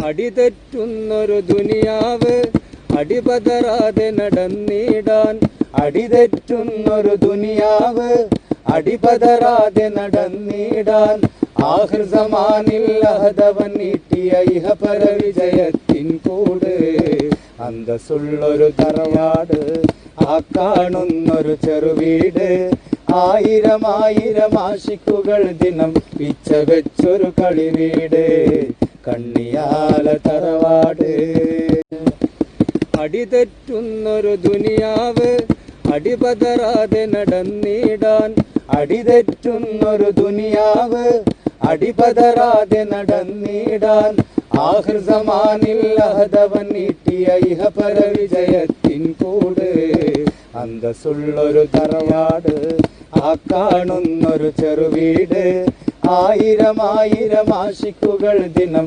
അടിതെറ്റുന്നൊരു ദുനിയാവ് അടിപതറാതെ നടന്നിടാൻ. അടിതെറ്റുന്നൊരു ദുനിയാവ് അടിപതറാതെ നടന്നിടാൻ. ആഖിർ സമാനിൽ അഹദവൻ നീട്ടിയ ഇഹപര വിജയത്തിൻ കൂട്. അന്തസ്സുള്ളൊരു തറവാട്, ആ കാണുന്നൊരു ചെറുവീട്. ആയിരം ആയിരം ആശിക്കുകൾ ദിനം പിച്ച വെച്ചൊരു കളിവീട്. കണ്ണിയാല തറവാട്. അടിതെറ്റുന്നൊരു ദുനിയാവ് അടിപതറാതെ നടന്നിടാൻ. അടിതെറ്റുന്നൊരു ദുനിയാവ് അടിപതറാതെ നടന്നിടാൻ. ആഖിർ സമാനിൽ അഹദവൻ നീട്ടിയ ഇഹപര വിജയത്തിൻ കൂട്. അന്തസ്സുള്ളൊരു തറവാട്, ആ കാണുന്നൊരു ചെറുവീട്. ആയിരം ആയിരം ആശിക്കുകൾ ദിനം